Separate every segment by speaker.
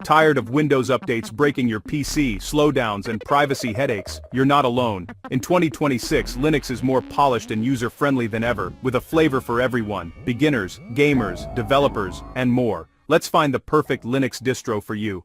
Speaker 1: Tired of Windows updates breaking your PC, slowdowns, and privacy headaches? You're not alone. In 2026, Linux is more polished and user-friendly than ever, with a flavor for everyone: beginners, gamers, developers, and more. Let's find the perfect Linux distro for you.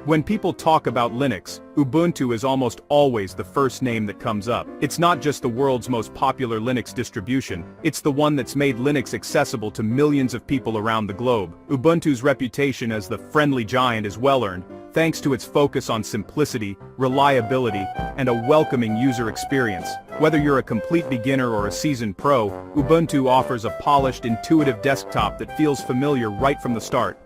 Speaker 1: When people talk about Linux, Ubuntu is almost always the first name that comes up. It's not just the world's most popular Linux distribution, it's the one that's made Linux accessible to millions of people around the globe. Ubuntu's reputation as the friendly giant is well-earned, thanks to its focus on simplicity, reliability, and a welcoming user experience. Whether you're a complete beginner or a seasoned pro, Ubuntu offers a polished, intuitive desktop that feels familiar right from the start.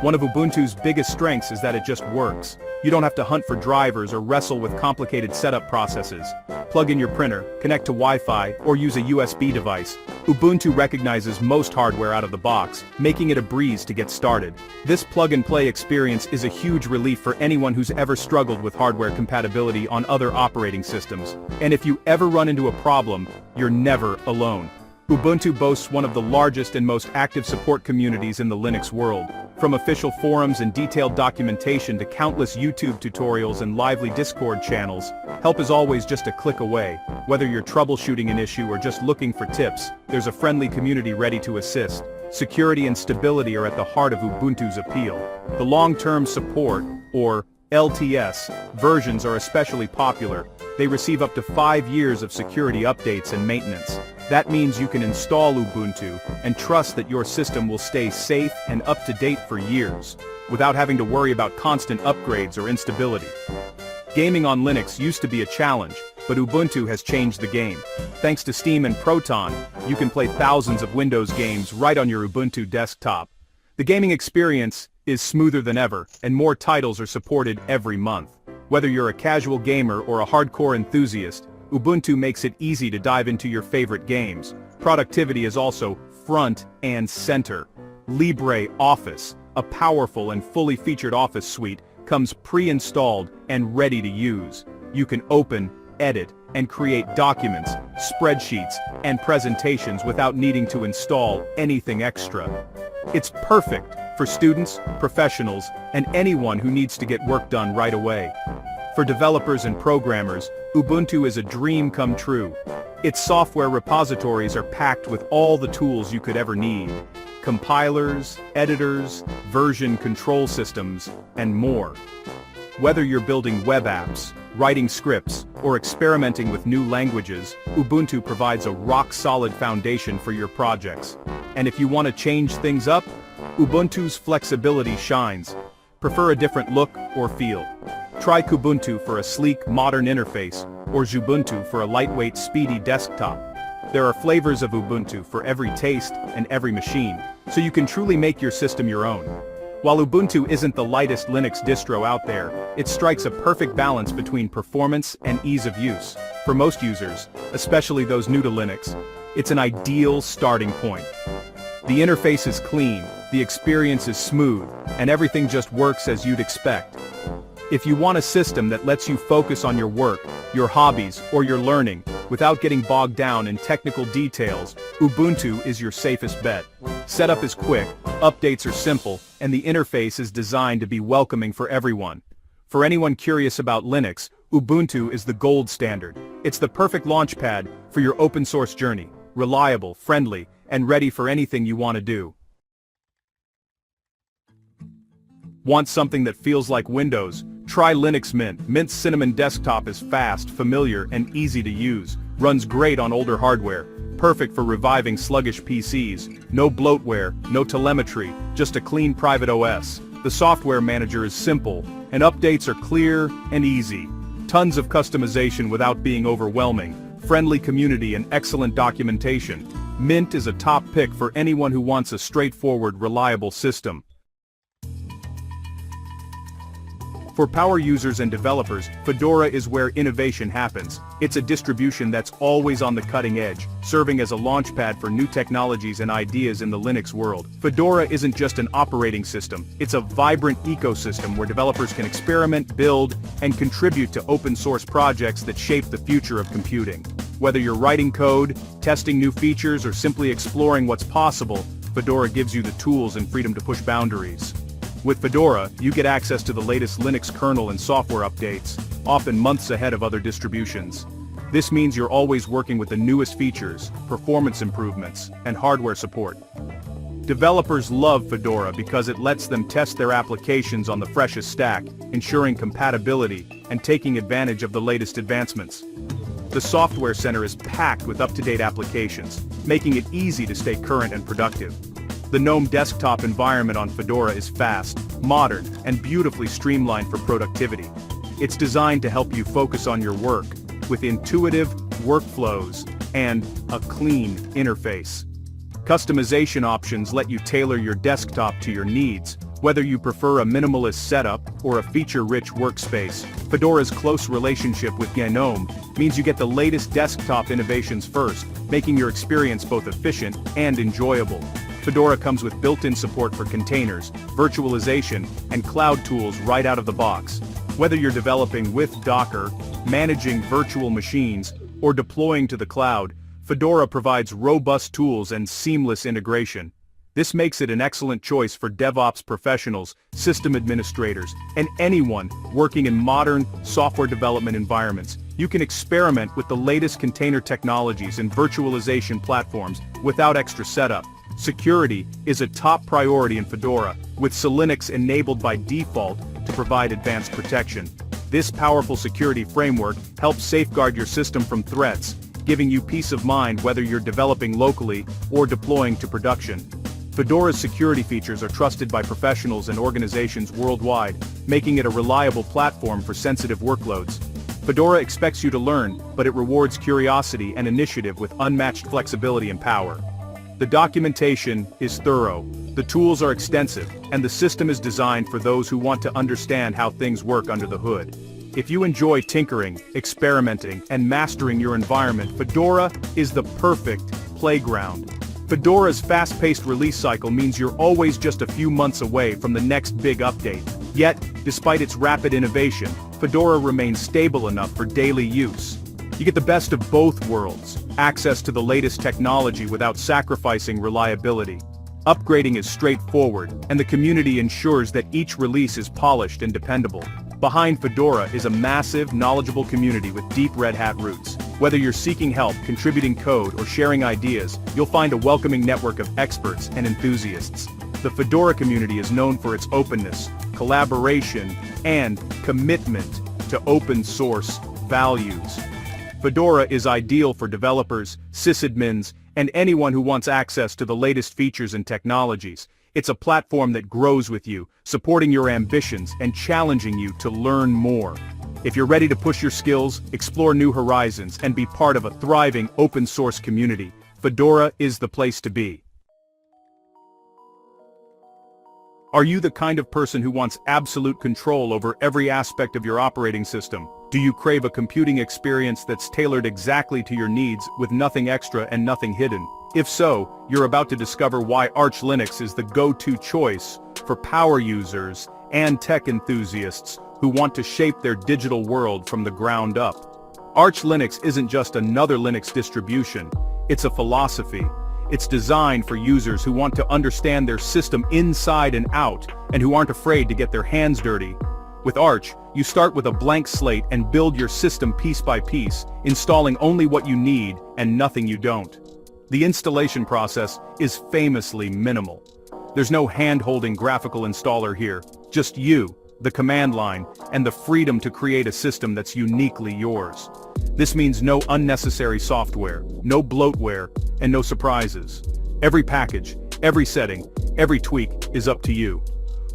Speaker 1: One of Ubuntu's biggest strengths is that it just works. You don't have to hunt for drivers or wrestle with complicated setup processes. Plug in your printer, connect to Wi-Fi, or use a USB device. Ubuntu recognizes most hardware out of the box, making it a breeze to get started. This plug-and-play experience is a huge relief for anyone who's ever struggled with hardware compatibility on other operating systems. And if you ever run into a problem, you're never alone. Ubuntu boasts one of the largest and most active support communities in the Linux world. From official forums and detailed documentation to countless YouTube tutorials and lively Discord channels, help is always just a click away. Whether you're troubleshooting an issue or just looking for tips, there's a friendly community ready to assist. Security and stability are at the heart of Ubuntu's appeal. The long-term support, or LTS, versions are especially popular. They receive up to 5 years of security updates and maintenance. That means you can install Ubuntu and trust that your system will stay safe and up to date for years, without having to worry about constant upgrades or instability. Gaming on Linux used to be a challenge, but Ubuntu has changed the game. Thanks to Steam and Proton, you can play thousands of Windows games right on your Ubuntu desktop. The gaming experience is smoother than ever, and more titles are supported every month. Whether you're a casual gamer or a hardcore enthusiast, Ubuntu makes it easy to dive into your favorite games. Productivity is also front and center. LibreOffice, a powerful and fully featured office suite, comes pre-installed and ready to use. You can open, edit, and create documents, spreadsheets, and presentations without needing to install anything extra. It's perfect for students, professionals, and anyone who needs to get work done right away. For developers and programmers, Ubuntu is a dream come true. Its software repositories are packed with all the tools you could ever need: compilers, editors, version control systems, and more. Whether you're building web apps, writing scripts, or experimenting with new languages, Ubuntu provides a rock-solid foundation for your projects. And if you want to change things up, Ubuntu's flexibility shines. Prefer a different look or feel? Try Kubuntu for a sleek, modern interface, or Xubuntu for a lightweight, speedy desktop. There are flavors of Ubuntu for every taste and every machine, so you can truly make your system your own. While Ubuntu isn't the lightest Linux distro out there, it strikes a perfect balance between performance and ease of use. For most users, especially those new to Linux, it's an ideal starting point. The interface is clean, the experience is smooth, and everything just works as you'd expect. If you want a system that lets you focus on your work, your hobbies, or your learning, without getting bogged down in technical details, Ubuntu is your safest bet. Setup is quick, updates are simple, and the interface is designed to be welcoming for everyone. For anyone curious about Linux, Ubuntu is the gold standard. It's the perfect launchpad for your open source journey, reliable, friendly, and ready for anything you want to do. Want something that feels like Windows? Try Linux Mint. Mint's Cinnamon desktop is fast, familiar, and easy to use. Runs great on older hardware. Perfect for reviving sluggish PCs. No bloatware, no telemetry, just a clean private OS. The software manager is simple, and updates are clear and easy. Tons of customization without being overwhelming. Friendly community and excellent documentation. Mint is a top pick for anyone who wants a straightforward, reliable system. For power users and developers, Fedora is where innovation happens. It's a distribution that's always on the cutting edge, serving as a launchpad for new technologies and ideas in the Linux world. Fedora isn't just an operating system, it's a vibrant ecosystem where developers can experiment, build, and contribute to open-source projects that shape the future of computing. Whether you're writing code, testing new features, or simply exploring what's possible, Fedora gives you the tools and freedom to push boundaries. With Fedora, you get access to the latest Linux kernel and software updates, often months ahead of other distributions. This means you're always working with the newest features, performance improvements, and hardware support. Developers love Fedora because it lets them test their applications on the freshest stack, ensuring compatibility and taking advantage of the latest advancements. The Software Center is packed with up-to-date applications, making it easy to stay current and productive. The GNOME desktop environment on Fedora is fast, modern, and beautifully streamlined for productivity. It's designed to help you focus on your work, with intuitive workflows and a clean interface. Customization options let you tailor your desktop to your needs, whether you prefer a minimalist setup or a feature-rich workspace. Fedora's close relationship with GNOME means you get the latest desktop innovations first, making your experience both efficient and enjoyable. Fedora comes with built-in support for containers, virtualization, and cloud tools right out of the box. Whether you're developing with Docker, managing virtual machines, or deploying to the cloud, Fedora provides robust tools and seamless integration. This makes it an excellent choice for DevOps professionals, system administrators, and anyone working in modern software development environments. You can experiment with the latest container technologies and virtualization platforms without extra setup. Security is a top priority in Fedora, with Linux enabled by default to provide advanced protection. This powerful security framework helps safeguard your system from threats, giving you peace of mind whether you're developing locally or deploying to production. Fedora's security features are trusted by professionals and organizations worldwide, making it a reliable platform for sensitive workloads. Fedora expects you to learn, but it rewards curiosity and initiative with unmatched flexibility and power. The documentation is thorough, the tools are extensive, and the system is designed for those who want to understand how things work under the hood. If you enjoy tinkering, experimenting, and mastering your environment, Fedora is the perfect playground. Fedora's fast-paced release cycle means you're always just a few months away from the next big update. Yet, despite its rapid innovation, Fedora remains stable enough for daily use. You get the best of both worlds, access to the latest technology without sacrificing reliability. Upgrading is straightforward, and the community ensures that each release is polished and dependable. Behind Fedora is a massive, knowledgeable community with deep Red Hat roots. Whether you're seeking help, contributing code, or sharing ideas, you'll find a welcoming network of experts and enthusiasts. The Fedora community is known for its openness, collaboration, and commitment to open-source values. Fedora is ideal for developers, sysadmins, and anyone who wants access to the latest features and technologies. It's a platform that grows with you, supporting your ambitions and challenging you to learn more. If you're ready to push your skills, explore new horizons, and be part of a thriving open-source community, Fedora is the place to be. Are you the kind of person who wants absolute control over every aspect of your operating system? Do you crave a computing experience that's tailored exactly to your needs, with nothing extra and nothing hidden? If so, you're about to discover why Arch Linux is the go-to choice for power users and tech enthusiasts who want to shape their digital world from the ground up. Arch Linux isn't just another Linux distribution, it's a philosophy. It's designed for users who want to understand their system inside and out, and who aren't afraid to get their hands dirty. With Arch, you start with a blank slate and build your system piece by piece, installing only what you need and nothing you don't. The installation process is famously minimal. There's no hand-holding graphical installer here, just you, the command line, and the freedom to create a system that's uniquely yours. This means no unnecessary software, no bloatware, and no surprises. Every package, every setting, every tweak is up to you.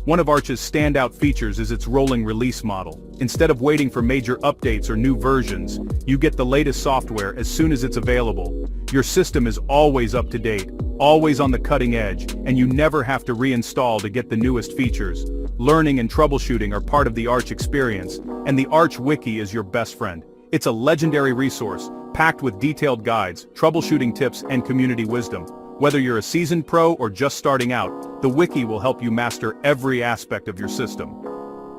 Speaker 1: One of Arch's standout features is its rolling release model. Instead of waiting for major updates or new versions, you get the latest software as soon as it's available. Your system is always up to date, always on the cutting edge, and you never have to reinstall to get the newest features. Learning and troubleshooting are part of the Arch experience, and the Arch Wiki is your best friend. It's a legendary resource, packed with detailed guides, troubleshooting tips, and community wisdom. Whether you're a seasoned pro or just starting out, the wiki will help you master every aspect of your system.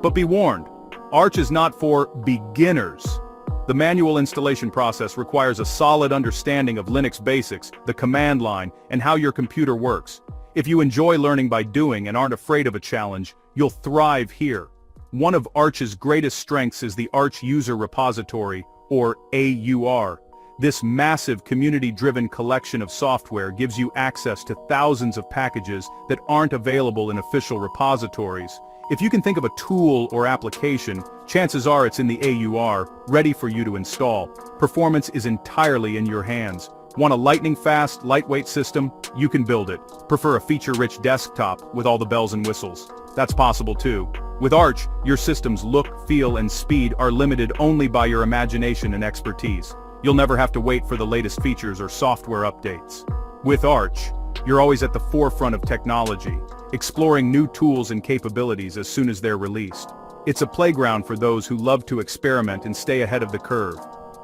Speaker 1: But be warned, Arch is not for beginners. The manual installation process requires a solid understanding of Linux basics, the command line, and how your computer works. If you enjoy learning by doing and aren't afraid of a challenge, you'll thrive here. One of Arch's greatest strengths is the Arch User Repository, or AUR. This massive community-driven collection of software gives you access to thousands of packages that aren't available in official repositories. If you can think of a tool or application, chances are it's in the AUR, ready for you to install. Performance is entirely in your hands. Want a lightning-fast, lightweight system? You can build it. Prefer a feature-rich desktop with all the bells and whistles? That's possible too. With Arch, your system's look, feel, and speed are limited only by your imagination and expertise. You'll never have to wait for the latest features or software updates. With Arch, you're always at the forefront of technology, exploring new tools and capabilities as soon as they're released. It's a playground for those who love to experiment and stay ahead of the curve.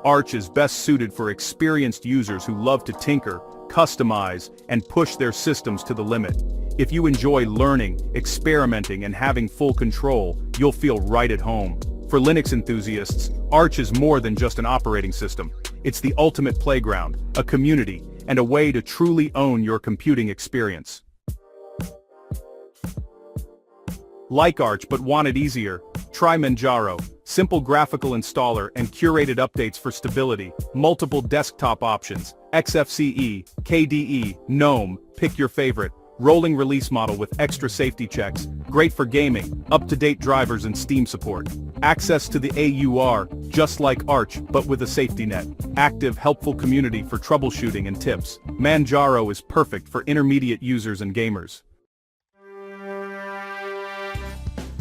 Speaker 1: Arch is best suited for experienced users who love to tinker, customize, and push their systems to the limit. If you enjoy learning, experimenting, and having full control, you'll feel right at home. For Linux enthusiasts, Arch is more than just an operating system. It's the ultimate playground, a community, and a way to truly own your computing experience. Like Arch but want it easier? Try Manjaro. Simple graphical installer and curated updates for stability, multiple desktop options, XFCE, KDE, GNOME, pick your favorite. Rolling release model with extra safety checks, great for gaming, up-to-date drivers and Steam support. Access to the AUR, just like Arch, but with a safety net. Active, helpful community for troubleshooting and tips. Manjaro is perfect for intermediate users and gamers.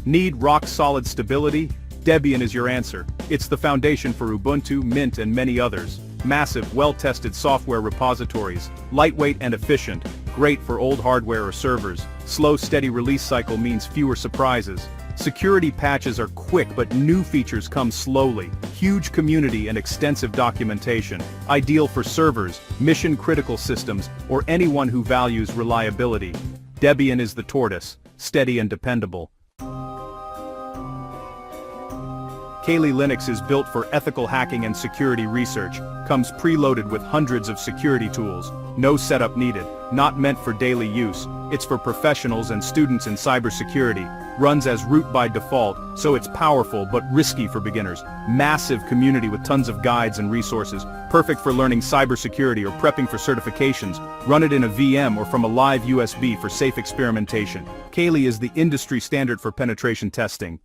Speaker 1: Need rock-solid stability? Debian is your answer. It's the foundation for Ubuntu, Mint, and many others. Massive, well-tested software repositories, lightweight and efficient, great for old hardware or servers. Slow, steady release cycle means fewer surprises. Security patches are quick but new features come slowly. Huge community and extensive documentation. Ideal for servers, mission-critical systems, or anyone who values reliability. Debian is the tortoise, steady and dependable. Kali Linux is built for ethical hacking and security research, comes preloaded with hundreds of security tools, no setup needed, not meant for daily use, it's for professionals and students in cybersecurity, runs as root by default, so it's powerful but risky for beginners, massive community with tons of guides and resources, perfect for learning cybersecurity or prepping for certifications, run it in a VM or from a live USB for safe experimentation. Kali is the industry standard for penetration testing.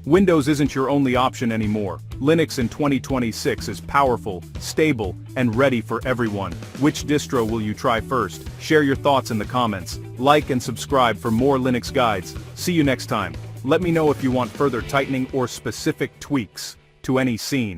Speaker 1: Windows isn't your only option anymore. Linux in 2026 is powerful, stable, and ready for everyone. Which distro will you try first? Share your thoughts in the comments. Like and subscribe for more Linux guides. See you next time. Let me know if you want further tightening or specific tweaks to any scene.